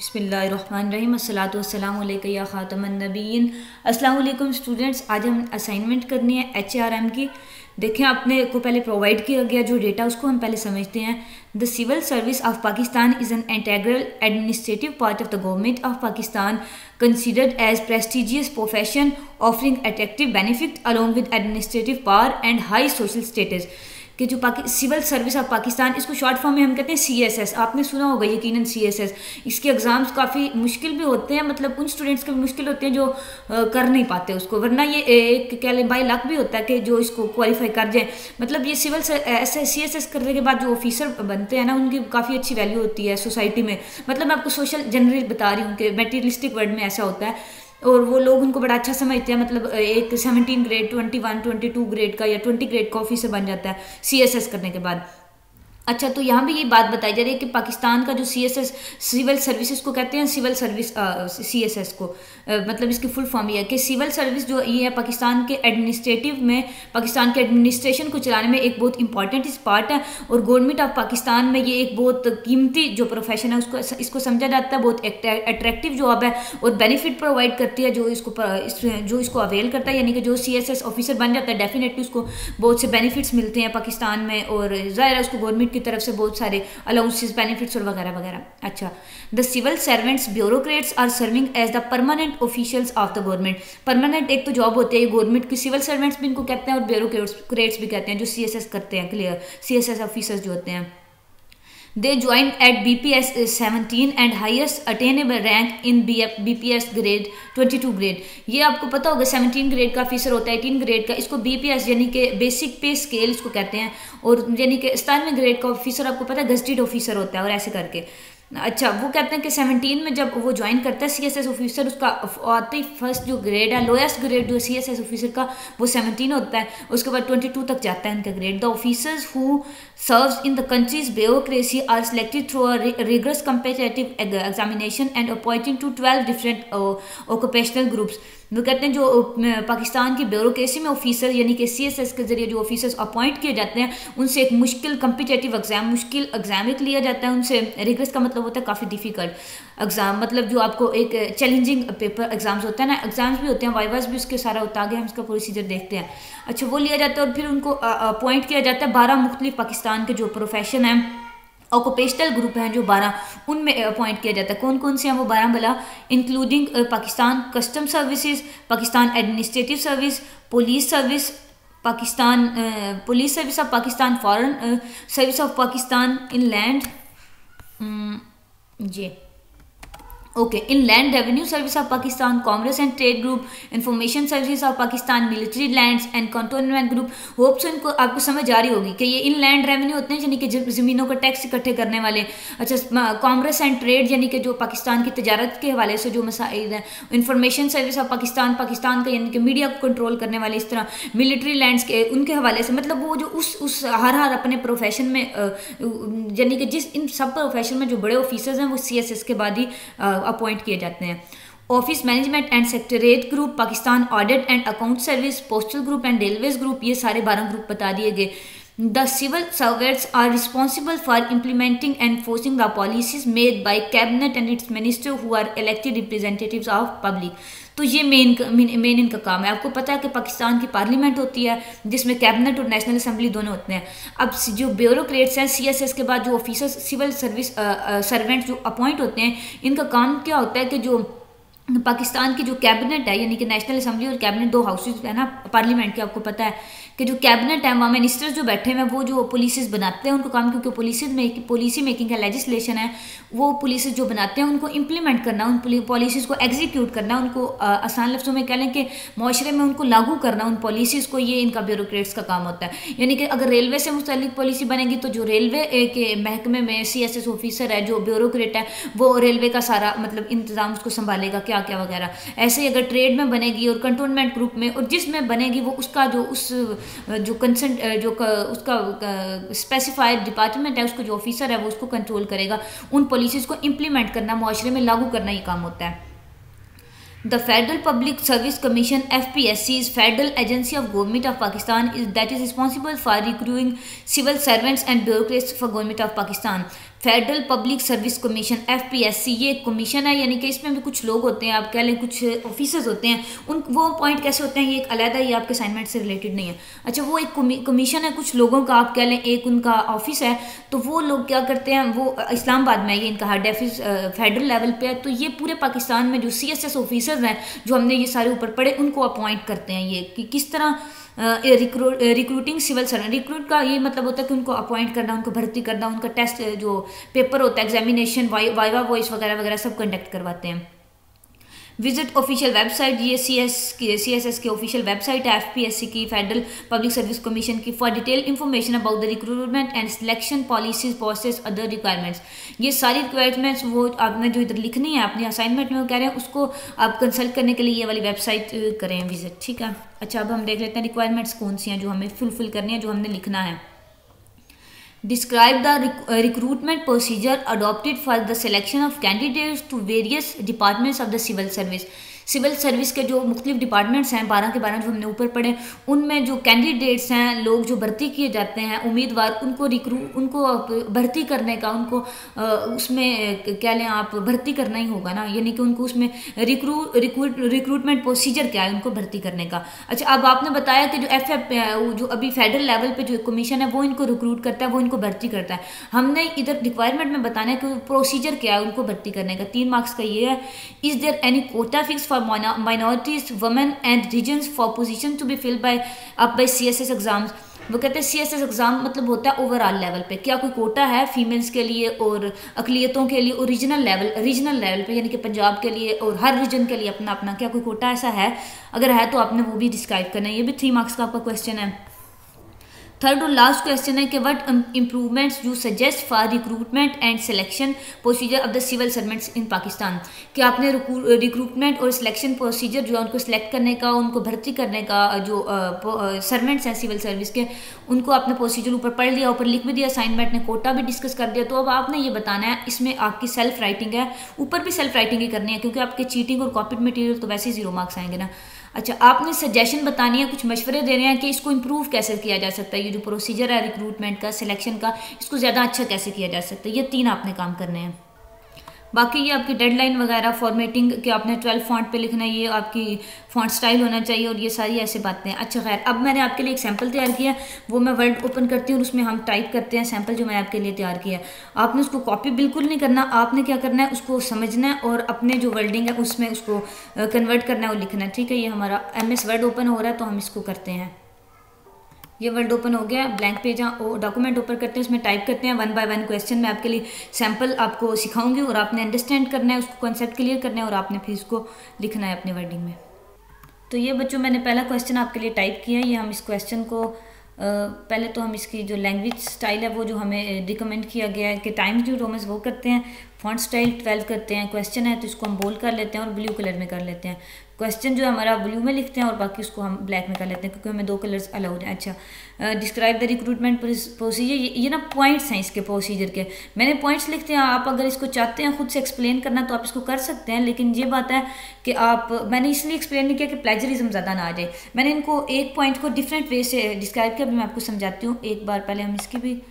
बिस्मिल्लाहिर्रहमानिर्रहीम अस्सलातु वस्सलामु अलैका या ख़ातमन नबीय्यीन। अस्सलाम वालेकुम स्टूडेंट्स, आज हम असाइनमेंट करनी है HRM की। देखें, अपने को पहले प्रोवाइड किया गया जो डेटा उसको हम पहले समझते हैं। The civil service of Pakistan is an integral administrative part of the government of Pakistan considered as prestigious profession offering attractive benefit along with administrative power and high social status। कि जो सिविल सर्विस ऑफ पाकिस्तान, इसको short form में हम कहते हैं CSS। आपने सुना होगा यकीनन CSS। इसके एग्ज़ाम्स काफ़ी मुश्किल भी होते हैं, मतलब उन स्टूडेंट्स के भी मुश्किल होते हैं जो कर नहीं पाते उसको, वरना ये एक कह लें बाई लक भी होता है कि जो इसको क्वालिफाई कर जाए। मतलब ये सिविल CSS करने के बाद जो ऑफिसर बनते हैं ना, उनकी काफ़ी अच्छी वैल्यू होती है सोसाइटी में। मतलब मैं आपको सोशल जनरल बता रही हूँ कि मटेरियलिस्टिक वर्ड में ऐसा होता है और वो लोग उनको बड़ा अच्छा समझते हैं। मतलब एक 17 ग्रेड 21 22 ग्रेड का या 20 ग्रेड का ऑफिसर बन जाता है CSS करने के बाद। अच्छा, तो यहाँ भी ये बात बताई जा रही है कि पाकिस्तान का जो CSS सिविल सर्विसेज को कहते हैं, सिविल सर्विस CSS को मतलब इसकी फुल फॉर्म ये है कि सिविल सर्विस जो ये है पाकिस्तान के एडमिनिस्ट्रेटिव में, पाकिस्तान के एडमिनिस्ट्रेशन को चलाने में एक बहुत इंपॉर्टेंट इस पार्ट है। और गवर्नमेंट ऑफ पाकिस्तान में ये एक बहुत कीमती जो प्रोफेशन है उसको इसको समझा जाता है, बहुत अट्रैक्टिव जॉब है और बेनिफिट प्रोवाइड करती है जो इसको अवेल करता है। यानी कि जो CSS ऑफिसर बन जाता है डेफिनेटली उसको बहुत से बेनिफिट्स मिलते हैं पाकिस्तान में, और ज़ाहिर है उसको गवर्नमेंट की तरफ से बहुत सारे अलाउंसेस, बेनिफिट्स और वगैरह वगैरह। अच्छा, the civil servants bureaucrats are serving as the permanent officials of the government. Permanent एक तो जॉब होती है गवर्नमेंट की, सिविल सर्वेंट्स भी इनको कहते हैं और ब्यूरोक्रेट्स भी कहते हैं जो CSS करते हैं। क्लियर, CSS ऑफिसर्स जो होते हैं। They joined at BPS 17 and highest attainable rank in BPS grade 22 grade। ये आपको पता होगा 17 ग्रेड का ऑफिसर होता है, 18 ग्रेड का इसको BPS यानी कि बेसिक पे स्केल इसको कहते हैं, और यानी कि 17वें ग्रेड का ऑफिसर आपको पता है गजेटेड ऑफिसर होता है, और ऐसे करके। अच्छा, वो कहते हैं कि 17 में जब वो ज्वाइन करता है CSS ऑफिसर, उसका आते ही फर्स्ट जो ग्रेड है, लोएस्ट ग्रेड जो CSS ऑफिसर का वो 17 होता है। उसके बाद 22 तक जाता है उनका ग्रेड। The officers who serves in the country's bureaucracy are selected through a rigorous competitive examination and appointing to 12 different occupational groups. वो कहते हैं जो पाकिस्तान की ब्यूरोक्रेसी में ऑफिसर यानी कि CSS के जरिए जो ऑफिसर्स अपॉइंट किए जाते हैं, उनसे एक मुश्किल कम्पिटिटिव एग्जाम, मुश्किल एग्जाम एक लिया जाता है उनसे। रिगरस का मतलब होता है काफ़ी डिफिकल्ट एग्जाम, मतलब जो आपको एक चैलेंजिंग पेपर एग्जाम्स होता है ना, एग्जाम्स भी होते हैं, वाइवास भी उसके सारा होता है, आगे हम इसका प्रोसीजर देखते हैं। अच्छा, वो लिया जाता है और फिर उनको अपॉइंट किया जाता है 12 मुख्तलिफ पाकिस्तान के जो प्रोफेशन हैं, ऑक्यूपेशनल ग्रुप हैं जो 12, उनमें अपॉइंट किया जाता है। कौन कौन से हैं वो 12 भला? Including Pakistan custom services, Pakistan administrative service, police service, Pakistan police service of Pakistan, foreign service of Pakistan, inland जी okay inland revenue service of Pakistan, commerce and trade group, information service of Pakistan, military lands and cantonment group. Hope so इनको आपको समझ आ रही होगी कि ये inland revenue होते हैं यानी कि ज़मीनों का टैक्स इकट्ठे करने वाले। अच्छा, कॉमर्स एंड ट्रेड यानी कि जो पाकिस्तान की तजारत के हवाले से जो मसाइल हैं। Information service of Pakistan, Pakistan का यानी कि मीडिया को कंट्रोल करने वाले। इस तरह मिलिट्री लैंड्स के उनके हवाले से, मतलब वो जो उस हर अपने प्रोफेशन में यानी कि जिस इन सब प्रोफेशन में जो बड़े ऑफिसर्स हैं वो CSS के बाद ही अपॉइंट किए जाते हैं। Office management and secretariat group, Pakistan audit and account service, postal group and railways group, ये सारे 12 ग्रुप बता दिए गए। The civil servants are responsible for implementing and enforcing the policies made by cabinet and its minister who are elected representatives of public. तो ये main इनका काम है। आपको पता है कि पाकिस्तान की पार्लियामेंट होती है जिसमें कैबिनेट और नेशनल असेंबली दोनों होते हैं। अब जो ब्यूरोक्रेट्स हैं CSS के बाद जो ऑफिसर्स सिविल सर्विस सर्वेंट जो अपॉइंट होते हैं, इनका काम क्या होता है कि जो पाकिस्तान की जो कैबिनेट है यानी कि नेशनल असेंबली और कैबिनेट, 2 हाउसेज है ना पार्लियामेंट के, आपको पता है कि जो कैबिनेट है वहाँ मिनिस्टर्स जो बैठे हैं वो जो पॉलिसीज बनाते हैं, उनको काम, क्योंकि पॉलिसी मेकिंग का लेजिस्लेशन है, वो पॉलिसीज जो बनाते हैं उनको इम्प्लीमेंट करना, उन पॉलिसीज़ को एग्जीक्यूट करना, उनको आसान लफ्ज़ों में कह लें कि माशरे में उनको लागू करना उन पॉलिसीज़ को, ये इनका ब्यूरोक्रेट्स का काम होता है। यानी कि अगर रेलवे से मुतल्लिक पॉलिसी बनेगी तो जो रेलवे के महकमे में CSS ऑफिसर है जो ब्यूरोक्रेट है वो रेलवे का सारा मतलब इंतज़ाम उसको संभालेगा, क्या क्या वगैरह। ऐसे ही अगर ट्रेड में बनेगी और कंटोनमेंट ग्रुप में और जिसमें बनेगी वो उसका जो कंसर्न जो उसका स्पेसिफाइड डिपार्टमेंट है, उसको जो ऑफिसर है वो उसको कंट्रोल करेगा, उन पॉलिसीज़ को इम्प्लीमेंट करना, मुआशरे में लागू करना, ये काम होता है। The Federal Public Service Commission (FPSC) is federal agency of Government of Pakistan that is responsible for recruiting civil servants and bureaucrats for Government of Pakistan. Federal public service commission FPSC, ये एक commission है, यानी कि इसमें भी कुछ लोग होते हैं, आप कह लें कुछ ऑफिसर्स होते हैं, उन वो अपॉइंट कैसे होते हैं, ये एक अलग है, ये आपके असाइनमेंट से रिलेटेड नहीं है। अच्छा, वो एक कमीशन है कुछ लोगों का, आप कह लें एक उनका ऑफिस है, तो वो लोग क्या करते हैं, वो इस्लामाबाद में, ये इनका हेड ऑफिस फेडरल लेवल पे है, तो ये पूरे पाकिस्तान में जो CSS ऑफिसर्स हैं जो हमने ये सारे ऊपर पढ़े, उनको अपॉइंट करते हैं, ये कि किस तरह रिक्रूटिंग सिविल सर्वेंट। रिक्रूट का ये मतलब होता है कि उनको अपॉइंट करना, उनको भर्ती करना, उनका टेस्ट जो पेपर होता है, एग्जामिनेशन, वाइवा वॉइस वगैरह वगैरह सब कंडक्ट करवाते हैं। विजिट ऑफिशियल वेबसाइट, ये CSS की ऑफिशियल वेबसाइट है FPSC की, फेडरल पब्लिक सर्विस कमीशन की, for detail information about the recruitment and selection policies process other requirements. ये सारी रिक्वायरमेंट्स वो आपने जो इधर लिखनी है अपनी असाइनमेंट में, वो कह रहे हैं उसको आप कंसल्ट करने के लिए ये वाली वेबसाइट करें विजिट, ठीक है। अच्छा, अब हम देख लेते हैं रिक्वायरमेंट्स कौन सी हैं जो हमें फुलफिल करनी है, जो हमने लिखना है। Describe the recruitment procedure adopted for the selection of candidates to various departments of the civil service। Civil service के जो मुख्तलिफ डिपार्टमेंट्स हैं 12 के 12 जो हमने ऊपर पढ़े, उनमें जो कैंडिडेट्स हैं, लोग जो भर्ती किए जाते हैं, उम्मीदवार, उनको भर्ती करने का, उनको उसमें क्या लें आप, भर्ती करना ही होगा ना, यानी कि उनको उसमें रिक्रूटमेंट प्रोसीजर क्या है उनको भर्ती करने का। अच्छा, अब आपने बताया कि जो जो अभी फेडरल लेवल पे जो कमीशन है वो इनको रिक्रूट करता है, वो इनको भर्ती करता है। हमने इधर रिक्वायरमेंट में बताना है कि प्रोसीजर क्या है उनको भर्ती करने का। 3 मार्क्स का ये है, is there any quota fix for minorities, women and regions for position to be filled by CSS exams। वो कहते हैं CSS एग्जाम मतलब होता है ओवरऑल लेवल पे, क्या कोई कोटा है फीमेल्स के लिए और अकलियतों के लिए, और रीजनल लेवल पे, यानी कि पंजाब के लिए और हर रीजन के लिए अपना अपना क्या कोई कोटा ऐसा है, अगर है तो आपने वो भी डिस्क्राइब करना है। ये भी 3 मार्क्स का आपका क्वेश्चन है। थर्ड और लास्ट क्वेश्चन है कि what improvements you suggest for recruitment and selection procedure of the civil servants in Pakistan. कि आपने रिक्रूटमेंट और सिलेक्शन प्रोसीजर जो है उनको सिलेक्ट करने का, उनको भर्ती करने का, जो सर्वेंट्स हैं सिविल सर्विस के, उनको आपने प्रोसीजर ऊपर पढ़ लिया, ऊपर लिख भी दिया, असाइनमेंट ने कोटा भी डिस्कस कर दिया। तो अब आपने ये बताना है, इसमें आपकी सेल्फ राइटिंग है, ऊपर भी सेल्फ राइटिंग ही करनी है, क्योंकि आपके चीटिंग और कॉपीड मटेरियल तो वैसे ही 0 मार्क्स आएंगे ना। अच्छा, आपने सजेशन बतानी है, कुछ मशवरे देने हैं कि इसको इम्प्रूव कैसे किया जा सकता है, ये जो प्रोसीजर है रिक्रूटमेंट का, सिलेक्शन का, इसको ज़्यादा अच्छा कैसे किया जा सकता है। ये 3 आपने काम करने हैं। बाकी ये आपकी डेडलाइन वगैरह, फॉर्मेटिंग कि आपने 12 फॉन्ट पे लिखना है, ये आपकी फॉन्ट स्टाइल होना चाहिए, और ये सारी ऐसे बातें हैं। अच्छा खैर, अब मैंने आपके लिए एक सैम्पल तैयार किया, वो मैं वर्ड ओपन करती हूँ और उसमें हम टाइप करते हैं सैम्पल जो मैंने आपके लिए तैयार किया है। आपने उसको कॉपी बिल्कुल नहीं करना, आपने क्या करना है, उसको समझना है और अपने जो वर्डिंग है उसमें उसको कन्वर्ट करना है और लिखना है, ठीक है। ये हमारा MS वर्ड ओपन हो रहा है, तो हम इसको करते हैं। ये वर्ड ओपन हो गया, ब्लैंक पेज डॉक्यूमेंट ओपन करते हैं, उसमें टाइप करते हैं 1 बाय 1 क्वेश्चन। मैं आपके लिए सैम्पल आपको सिखाऊंगी और आपने अंडरस्टैंड करना है, उसको कॉन्सेप्ट क्लियर करना है और आपने फिर इसको लिखना है अपने वर्डिंग में। तो ये बच्चों मैंने पहला क्वेश्चन आपके लिए टाइप किया है। ये हम इस क्वेश्चन को पहले तो हम इसकी जो लैंग्वेज स्टाइल है वो जो हमें रिकमेंड किया गया है कि टाइम्स न्यू रोमन्स वो करते हैं, फॉन्ट स्टाइल 12 करते हैं। क्वेश्चन है तो इसको हम बोल्ड कर लेते हैं और ब्लू कलर में कर लेते हैं। क्वेश्चन जो है हमारा ब्लू में लिखते हैं और बाकी उसको हम ब्लैक में कर लेते हैं, क्योंकि हमें 2 कलर्स अलाउड हैं। अच्छा, डिस्क्राइब द रिक्रूटमेंट प्रोसीजर, ये ना पॉइंट्स हैं इसके प्रोसीजर के, मैंने पॉइंट्स लिखते हैं। आप अगर इसको चाहते हैं खुद से एक्सप्लेन करना तो आप इसको कर सकते हैं, लेकिन ये बात है कि मैंने इसलिए एक्सप्लेन नहीं किया कि प्लेजरिज्म ज़्यादा ना आ जाए। मैंने इनको एक पॉइंट को डिफरेंट वे से डिस्क्राइब किया, मैं आपको समझाती हूँ। एक बार पहले हम इसकी भी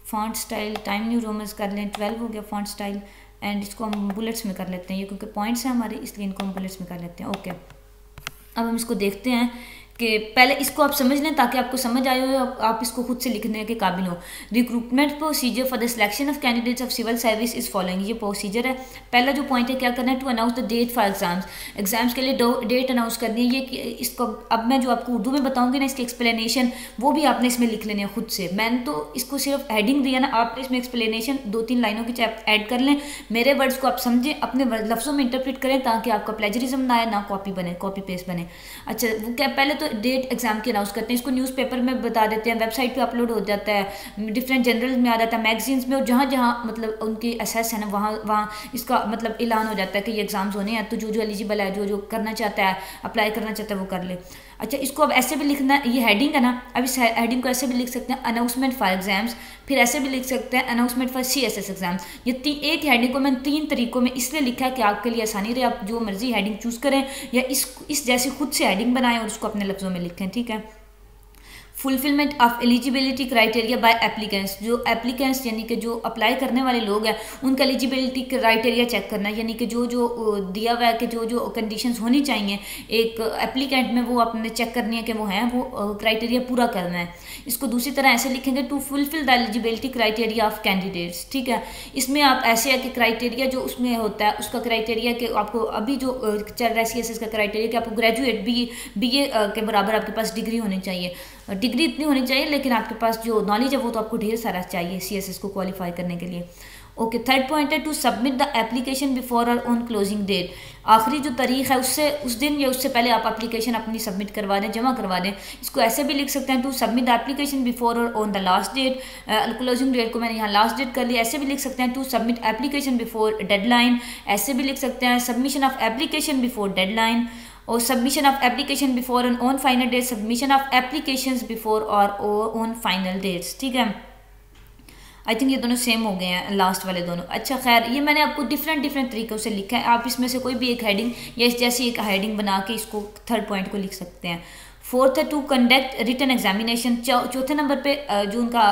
font style time new Romans कर लें, 12 हो गया फॉन्ट स्टाइल, एंड इसको हम बुलेट्स में कर लेते हैं, ये क्योंकि पॉइंट्स हैं हमारे इसलिए इनको हम बुलेट्स में कर लेते हैं। ओके, अब हम इसको देखते हैं कि पहले इसको आप समझ लें ताकि आपको समझ आए हो, आप इसको खुद से लिखने के काबिल हो। Recruitment procedure for the selection of candidates of civil service is following, ये प्रोसीजर है। पहला जो पॉइंट है क्या करना है, to announce the date for exams के लिए डेट अनाउंस करनी है। ये इसको अब मैं जो आपको उर्दू में बताऊंगी ना इसकी एक्सप्लेनेशन, वो भी आपने इसमें लिख लेनी है खुद से। मैंने तो इसको सिर्फ हेडिंग दिया ना, आपने इसमें एक्सप्लेनेशन 2-3 लाइनों की ऐड कर लें, मेरे वर्ड्स को आप समझें, अपने लफ्ज़ों में इंटरप्रेट करें ताकि आपका प्लेजरिज्म ना आए, ना कॉपी पेस्ट बने। अच्छा, वो क्या पहले तो डेट एग्जाम की अनाउंस करते हैं, इसको न्यूज़पेपर में बता देते हैं, वेबसाइट पे अपलोड हो जाता है, डिफरेंट जर्नल्स में आ जाता है, मैगजीन्स में, और जहाँ जहाँ मतलब उनकी असेस है ना वहाँ इसका मतलब ऐलान हो जाता है कि ये एग्जाम्स होने हैं, तो जो एलिजिबल है, जो करना चाहता है, अप्लाई करना चाहता है वो कर ले। अच्छा, इसको अब ऐसे भी लिखना है, ये हेडिंग है ना, अब इस हेडिंग को ऐसे भी लिख सकते हैं, अनाउंसमेंट फॉर एग्जाम्स, फिर ऐसे भी लिख सकते हैं अनाउंसमेंट फॉर CSS एग्जाम्स। ये एक हेडिंग को मैंने 3 तरीकों में इसलिए लिखा है कि आपके लिए आसानी रहे, आप जो मर्जी हेडिंग चूज़ करें या इस जैसी खुद से हेडिंग बनाएं और उसको अपने लफ्ज़ों में लिखें, ठीक है। Fulfilment of eligibility criteria bye applicants, जो एप्लीकेंट्स यानी कि जो अप्लाई करने वाले लोग हैं उनका एलिजिबिलिटी क्राइटेरिया चेक करना, यानी कि जो जो दिया हुआ है कि जो जो कंडीशंस होनी चाहिए एक एप्लीकेंट में वो आपने चेक करनी है कि वो हैं, वो क्राइटेरिया पूरा करना है। इसको दूसरी तरह ऐसे लिखेंगे, to fulfill the eligibility criteria of candidates, ठीक है। इसमें आप ऐसे है कि क्राइटेरिया जो उसमें होता है उसका क्राइटेरिया कि आपको अभी जो चल रहा है CSS का क्राइटेरिया कि आपको ग्रेजुएट BA के बराबर आपके पास डिग्री होनी चाहिए, डिग्री इतनी होनी चाहिए, लेकिन आपके पास जो नॉलेज है वो तो आपको ढेर सारा चाहिए CSS को क्वालिफाई करने के लिए। ओके, थर्ड पॉइंट है to submit the application before और ऑन क्लोजिंग डेट, आखिरी जो तारीख है उससे उस दिन या उससे पहले आप एप्लीकेशन अपनी सबमिट करवा दें, जमा करवा दें। इसको ऐसे भी लिख सकते हैं, to submit the application before और on the last date, closing date को मैंने यहाँ लास्ट डेट कर लिया। ऐसे भी लिख सकते हैं to submit application before deadline, ऐसे भी लिख सकते हैं submission of application before deadline, और submission of application before and on final date, submission of applications before और ऑन फाइनल डेट्स, ठीक है। आई थिंक ये दोनों सेम हो गए हैं लास्ट वाले दोनों। अच्छा खैर, ये मैंने आपको डिफरेंट तरीक़ों से लिखा है, आप इसमें से कोई भी एक हेडिंग या इस जैसी एक हेडिंग बना के इसको थर्ड पॉइंट को लिख सकते हैं। फोर्थ है टू कंडक्ट रिटन एग्जामिनेशन, चौथे नंबर पे जो उनका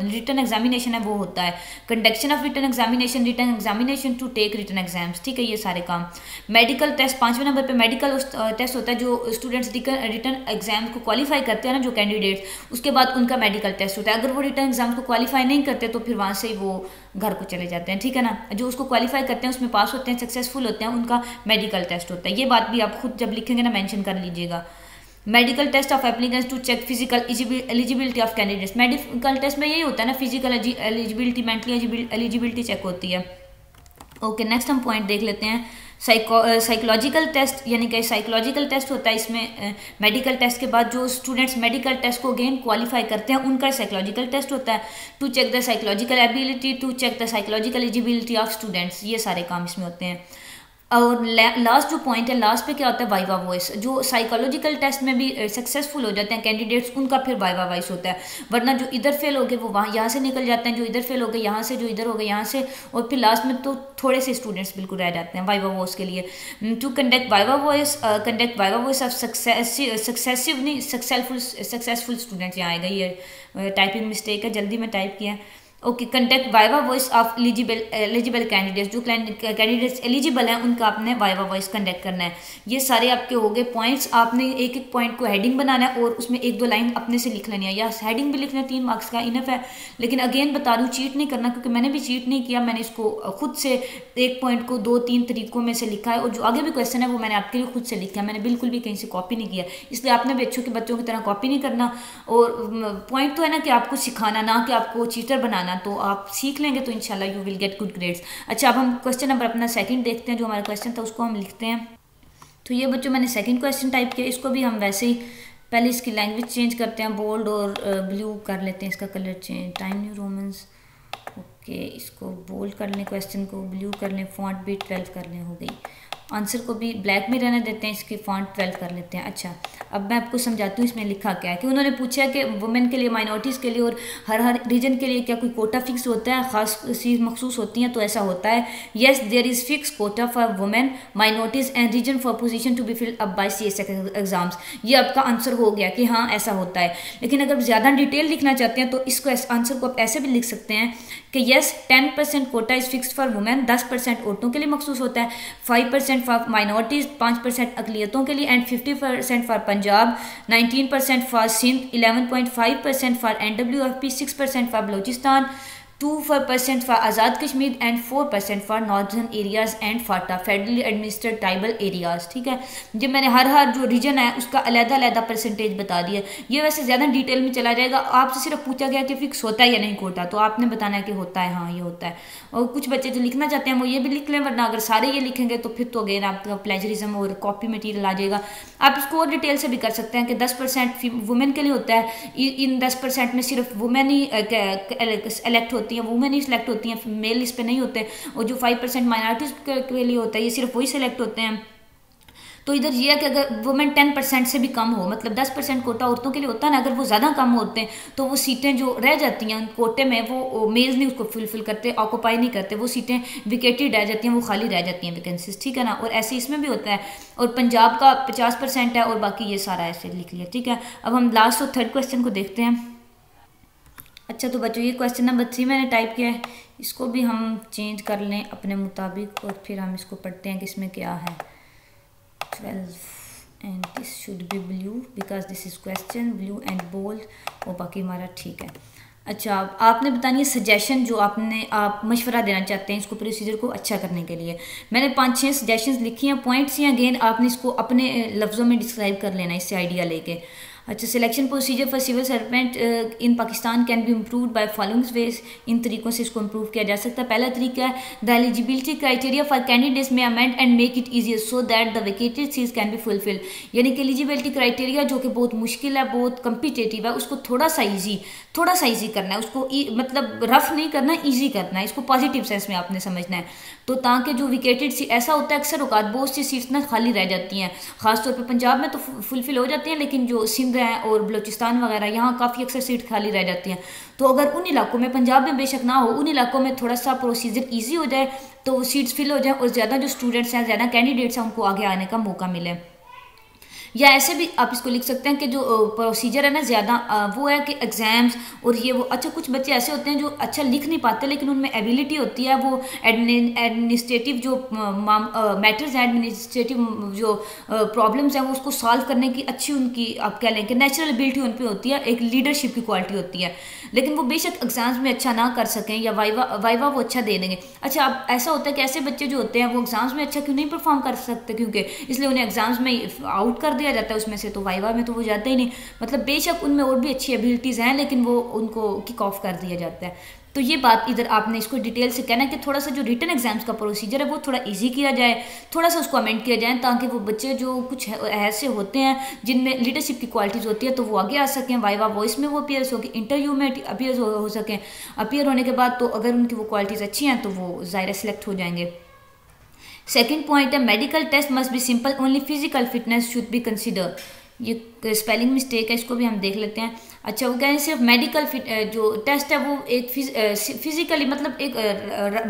रिटन एग्जामिनेशन है वो होता है conduction of written examination to take written exams, ठीक है, ये सारे काम। मेडिकल टेस्ट, पाँचवें नंबर पे मेडिकल टेस्ट होता है, जो स्टूडेंट्स रिटन एग्जाम को क्वालिफाई करते हैं ना जो कैंडिडेट्स, उसके बाद उनका मेडिकल टेस्ट होता है। अगर वो रिटन एग्जाम को क्वालिफाई नहीं करते तो फिर वहाँ से ही वो घर को चले जाते हैं, ठीक है ना। जो उसको क्वालिफाई करते हैं, उसमें पास होते हैं, सक्सेसफुल होते हैं, उनका मेडिकल टेस्ट होता है। ये बात भी आप खुद जब लिखेंगे ना मेंशन कर लीजिएगा। Medical test of applicants to check physical eligibility of candidates, medical test में यही होता है ना, physical eligibility, mentally eligibility check होती है। ओके, नेक्स्ट हम पॉइंट देख लेते हैं, साइकोलॉजिकल टेस्ट, यानी कि साइकोलॉजिकल टेस्ट होता है इसमें मेडिकल टेस्ट के बाद जो स्टूडेंट्स मेडिकल टेस्ट को अगेन क्वालिफाई करते हैं उनका साइकोलॉजिकल टेस्ट होता है, to check the psychological ability, to check the psychological eligibility of students, ये सारे काम इसमें होते हैं। और लास्ट जो पॉइंट है, लास्ट पे क्या होता है, वाइवा वॉइस, जो साइकोलॉजिकल टेस्ट में भी सक्सेसफुल हो जाते हैं कैंडिडेट्स, उनका फिर वाइवा वॉइस होता है, वरना जो इधर फेल हो गए वो वहाँ यहाँ से निकल जाते हैं, जो इधर फेल हो गए यहाँ से, जो इधर हो गए यहाँ से, और फिर लास्ट में तो थोड़े से स्टूडेंट्स बिल्कुल रह जाते हैं वाइवा वॉइस के लिए। To conduct viva voce of successful students, यहाँ आएगा, ये टाइपिंग मिस्टेक है, जल्दी में टाइप किया। Okay, conduct viva voce of eligible candidates, जो कैंडिडेट्स एलिजिबल हैं उनका आपने वाइवा वॉइस कंडक्ट करना है। ये सारे आपके हो गए पॉइंट्स, आपने एक एक पॉइंट को हेडिंग बनाना है और उसमें एक दो लाइन अपने से लिख लेनी है, या हेडिंग भी लिखना 3 मार्क्स का इनफ है। लेकिन अगेन बता दूँ, चीट नहीं करना, क्योंकि मैंने भी चीट नहीं किया, मैंने इसको खुद से एक पॉइंट को 2-3 तरीकों में से लिखा है, और जो आगे भी क्वेश्चन है वो मैंने आपके लिए खुद से लिखा है, मैंने बिल्कुल भी कहीं से कॉपी नहीं किया। इसलिए आपने भी अच्छों के बच्चों की तरह कॉपी नहीं करना, और पॉइंट तो है ना कि आपको सिखाना, ना कि आपको चीटर बनाना, तो आप सीख लेंगे तो इंशाल्लाह you will get good grades. अच्छा, अब हम क्वेश्चन नंबर अपना सेकंड देखते हैं, जो हमारा क्वेश्चन था उसको हम लिखते हैं। तो ये बच्चों मैंने सेकंड क्वेश्चन टाइप किया, इसको भी हम वैसे ही पहले इसकी लैंग्वेज चेंज करते हैं, बोल्ड और ब्लू कर लेते हैं, इसका colour change, time new Romans. Okay, इसको बोल्ड कर लें, क्वेश्चन को ब्लू कर लें, फॉन्ट भी 12 कर लें, हो गई। आंसर को भी ब्लैक में रहने देते हैं, इसकी फॉन्ट 12 कर लेते हैं। अच्छा, अब मैं आपको समझाती हूँ इसमें लिखा क्या है, कि उन्होंने पूछा कि वुमेन के लिए, माइनॉरिटीज़ के लिए और हर रीजन के लिए क्या कोई कोटा फिक्स होता है, खास चीज़ मखसूस होती हैं, तो ऐसा होता है। Yes, there is fix quota for women, minorities and region for position to be filled up by CSS exams. ये आपका आंसर हो गया कि हाँ ऐसा होता है। लेकिन अगर ज़्यादा डिटेल लिखना चाहते हैं तो इसको आंसर को आप ऐसे भी लिख सकते हैं कि yes 10% quota is fixed for women, 10% औरतों के लिए मखसूस होता है, 5% फॉर माइनॉरिटीज़, 5% अकलियतों के लिए, and 50% for Punjab, 19% for Sindh, 11.5% for NWFP, 6% for Balochistan, 2% for Azad Kashmir and 4% for northern areas and FATA federally administered tribal areas. ठीक है, जब मैंने हर जो रीजन है उसका अलग-अलग परसेंटेज बता दिया। ये वैसे ज़्यादा डिटेल में चला जाएगा, आपसे सिर्फ पूछा गया कि फिक्स होता है या नहीं कोटा, तो आपने बताना है कि होता है, हाँ ये होता है। और कुछ बच्चे जो लिखना चाहते हैं वो ये भी लिख लें, वरना अगर सारे ये लिखेंगे तो फिर तो अगेन आपका प्लेजरिज्म और कॉपी मटीरियल आ जाएगा। आप इसको और डिटेल से भी कर सकते हैं कि 10% वुमेन के लिए होता है, इन 10% में सिर्फ वुमेन ही एलेक्ट होती हैं, वुमेन ही सिलेक्ट होती हैं, मेल इस पे नहीं होते। और जो 5% माइनॉरिटीज़ के लिए होता है ये सिर्फ वही सिलेक्ट होते हैं। तो इधर ये है कि अगर वुमेन 10% से भी कम हो, मतलब 10% कोटा औरतों के लिए होता है ना, अगर वो ज़्यादा कम होते हैं तो वो सीटें जो रह जाती हैं कोटे में वो मेल्स नहीं उसको फुलफिल करते, ऑक्यूपाई नहीं करते, वो सीटें विकेटेड रह जाती हैं, वो खाली रह जाती हैं वैकेंसीज, ठीक है ना। और ऐसे इसमें भी होता है। और पंजाब का 50% है और बाकी ये सारा ऐसे लिख लिया, ठीक है। अब हम लास्ट और थर्ड क्वेश्चन को देखते हैं। अच्छा तो बच्चों ये क्वेश्चन नंबर 3 मैंने टाइप किया है, इसको भी हम चेंज कर लें अपने मुताबिक और फिर हम इसको पढ़ते हैं कि इसमें क्या है। 12 and this should be blue because this is question, blue and bold, और बाकी हमारा ठीक है। अच्छा आपने बतानी है सजेशन जो आप मशवरा देना चाहते हैं इसको प्रोसीजर को अच्छा करने के लिए। मैंने 5-6 सजेशंस लिखी हैं, पॉइंट्स हैं, अगेन आपने इसको अपने लफ्ज़ों में डिस्क्राइब कर लेना इससे आइडिया लेके। अच्छा selection procedure for civil servant in Pakistan can be improve by following ways, इन तरीक़ों से इसको इम्प्रूव किया जा सकता है। पहला तरीका है the eligibility criteria for candidates में amend and make it easier so that the vacated seats can be fulfil, यानी कि एलिजिबिलिटी क्राइटेरिया जो कि बहुत मुश्किल है, बहुत कम्पिटेटिव है, उसको थोड़ा सा ईजी करना है, उसको मतलब रफ नहीं करना, ईजी करना है, इसको पॉजिटिव सेंस में आपने समझना है। तो ताकि जो विकेटेड सीट, ऐसा होता है अक्सर औकात बहुत सी सीट्स ना खाली रह जाती हैं, खासतौर पर पंजाब में तो फुलफिल हो जाती हैं, लेकिन जो सिंध है और बलूचिस्तान वगैरह यहाँ काफ़ी अक्सर सीट खाली रह जाती हैं। तो अगर उन इलाकों में, पंजाब में बेशक ना हो, उन इलाकों में थोड़ा सा प्रोसीजर ईजी हो जाए तो सीट्स फिल हो जाए और ज़्यादा जो स्टूडेंट्स हैं, ज़्यादा कैंडिडेट्स हैं, उनको आगे आने का मौका मिले। या ऐसे भी आप इसको लिख सकते हैं कि जो प्रोसीजर है ना ज़्यादा वो है कि एग्ज़ाम्स और ये वो। अच्छा कुछ बच्चे ऐसे होते हैं जो अच्छा लिख नहीं पाते लेकिन उनमें एबिलिटी होती है, वो एडमिनिस्ट्रेटिव जो मैटर्स हैं, एडमिनिस्ट्रेटिव जो प्रॉब्लम्स हैं वो उसको सॉल्व करने की अच्छी उनकी आप कह लें कि नेचुरल एबिलिटी उन पर होती है, एक लीडरशिप की क्वालिटी होती है। लेकिन वो बेशक एग्ज़ाम्स में अच्छा ना कर सकें या वाइवा वो अच्छा दे देंगे। अच्छा अब ऐसा होता है कि ऐसे बच्चे जो होते हैं वो एग्ज़ाम्स में अच्छा क्यों नहीं परफॉर्म कर सकते, क्योंकि इसलिए उन्हें एग्ज़ाम्स में आउट कर दिया जाता है उसमें से, तो वाइवा में तो वो जाते ही नहीं। मतलब बेशक उनमें और भी अच्छी एबिलिटीज़ हैं लेकिन वो उनको किक ऑफ कर दिया जाता है। तो ये बात इधर आपने इसको डिटेल से कहना है कि थोड़ा सा जो रिटन एग्जाम्स का प्रोसीजर है वो थोड़ा इजी किया जाए, थोड़ा सा उसको अमेंड किया जाए, ताकि वो बच्चे जो कुछ ऐसे होते हैं जिनमें लीडरशिप की क्वालिटीज़ होती है तो वो आगे आ सकें, वाइवा वॉइस में वो अपीयर्स हो के इंटरव्यू में अपीयर्स हो सकें, अपीयर होने के बाद तो अगर उनकी वो क्वालिटीज़ अच्छी हैं तो वो ज़ाहिर सेलेक्ट हो जाएंगे। सेकेंड पॉइंट है medical test must be simple, only physical fitness should be consider. ये स्पेलिंग मिस्टेक है, इसको भी हम देख लेते हैं। अच्छा वो कह रहे हैं सिर्फ मेडिकल जो टेस्ट है वो एक फिजिकली मतलब एक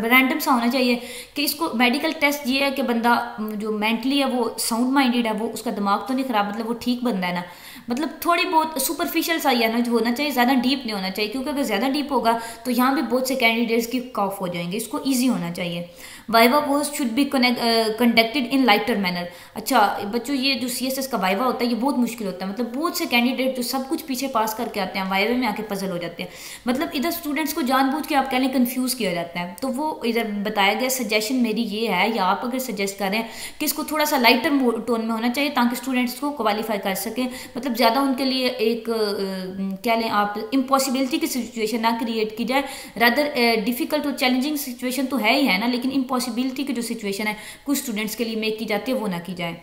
रैंडम सा होना चाहिए कि इसको मेडिकल टेस्ट ये है कि बंदा जो मेंटली है वो साउंड माइंडेड है, वो उसका दिमाग तो नहीं खराब, मतलब वो ठीक बंदा है ना, मतलब थोड़ी बहुत सुपरफिशियल सा ही है ना होना चाहिए, ज़्यादा डीप नहीं होना चाहिए, क्योंकि अगर ज़्यादा डीप होगा तो यहाँ भी बहुत से कैंडिडेट्स की ऑफ हो जाएंगे। इसको ईजी होना चाहिए। Viva post should be conducted in lighter manner. अच्छा बच्चों ये जो CSS का वाइवा होता है ये बहुत मुश्किल होता है, मतलब बहुत से कैंडिडेट जो सब कुछ पीछे पास करके आते हैं वाइवा में आके पजल हो जाते हैं, मतलब इधर स्टूडेंट्स को जानबूझ के आप कह लें कंफ्यूज किया जाता है। तो वो इधर बताया गया सजेशन मेरी ये है, या आप अगर सजेस्ट करें कि इसको थोड़ा सा लाइटर टोन में होना चाहिए ताकि स्टूडेंट्स को क्वालिफाई कर सकें, मतलब ज़्यादा उनके लिए एक कह लें आप इम्पॉसिबिलिटी की सिचुएशन ना क्रिएट की जाए, रादर डिफिकल्ट और चैलेंजिंग सिचुएशन तो है ही है ना, लेकिन इम्पॉसिबिलिटी की जो सिचुएशन है कुछ स्टूडेंट्स के लिए मेक की जाती है वो ना की जाए।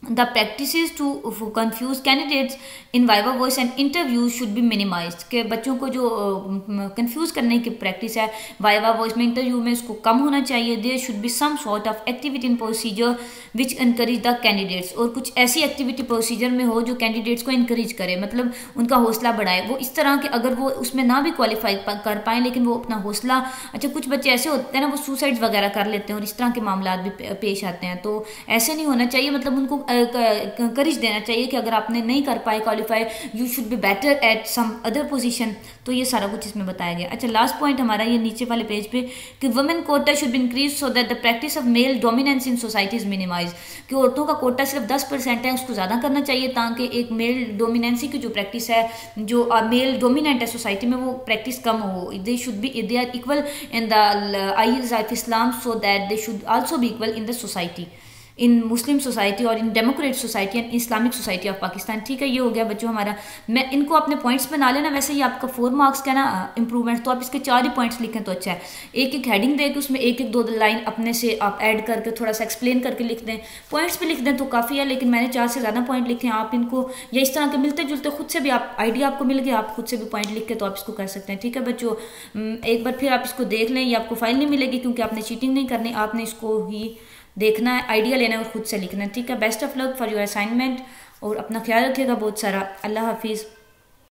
The practices to confuse candidates in viva voice and interview should be minimized। के बच्चों को जो कंफ्यूज करने की प्रैक्टिस है वाइवा वॉइस में इंटरव्यू में उसको कम होना चाहिए। There should be some sort of activity in procedure which encourage the candidates, और कुछ ऐसी एक्टिविटी प्रोसीजर में हो जो कैंडिडेट्स को इनकरेज करे, मतलब उनका हौसला बढ़ाए। वो इस तरह के अगर वो उसमें ना भी क्वालिफाई कर पाए लेकिन वो अपना हौसला, अच्छा कुछ बच्चे ऐसे होते हैं ना वो सुसाइड वगैरह कर लेते हैं और इस तरह के मामला भी पेश आते हैं, तो ऐसे नहीं होना चाहिए, मतलब उनको करेज देना चाहिए कि अगर आपने नहीं कर पाए qualify you should be better at some other position. तो ये सारा कुछ इसमें बताया गया। अच्छा लास्ट पॉइंट हमारा ये नीचे वाले पेज पे कि women quota should be increase so that the practice of male dominance in society is minimize, कि औरतों का कोटा सिर्फ 10% है उसको ज़्यादा करना चाहिए ताकि एक मेल डोमिनेंसी की जो प्रैक्टिस है, जो मेल डोमिनेंट है सोसाइटी में, वो प्रैक्टिस कम हो। They should be they are equal in the eyes of Islam so that they should also be equal in the society, in Muslim society और in democratic society and Islamic society of Pakistan. ठीक है, ये हो गया बच्चों हमारा। मैं इनको अपने पॉइंट्स बना लेना, वैसे ये आपका 4 मार्क्स का ना इंप्रूवमेंट, तो आप इसके 4 ही पॉइंट्स लिखें तो अच्छा है। एक एक हेडिंग दे के उसमें एक एक 2 लाइन अपने से आप ऐड करके थोड़ा सा एक्सप्लेन करके लिख दें, पॉइंट्स पे लिख दें तो काफ़ी है, लेकिन मैंने 4 से ज़्यादा पॉइंट लिखे हैं। आप इनको या इस तरह के मिलते जुलते खुद से भी आप आइडिया आपको मिल गया, आप खुद से भी पॉइंट लिख के तो आप इसको कर सकते हैं। ठीक है बच्चों, एक बार फिर आप इसको देख लें, ये आपको फाइल नहीं मिलेगी क्योंकि आपने चीटिंग नहीं करनी, आपने इसको ही देखना है, आइडिया लेना है और ख़ुद से लिखना है। ठीक है, best of luck for your assignment और अपना ख्याल रखिएगा बहुत सारा। अल्लाह हाफिज़।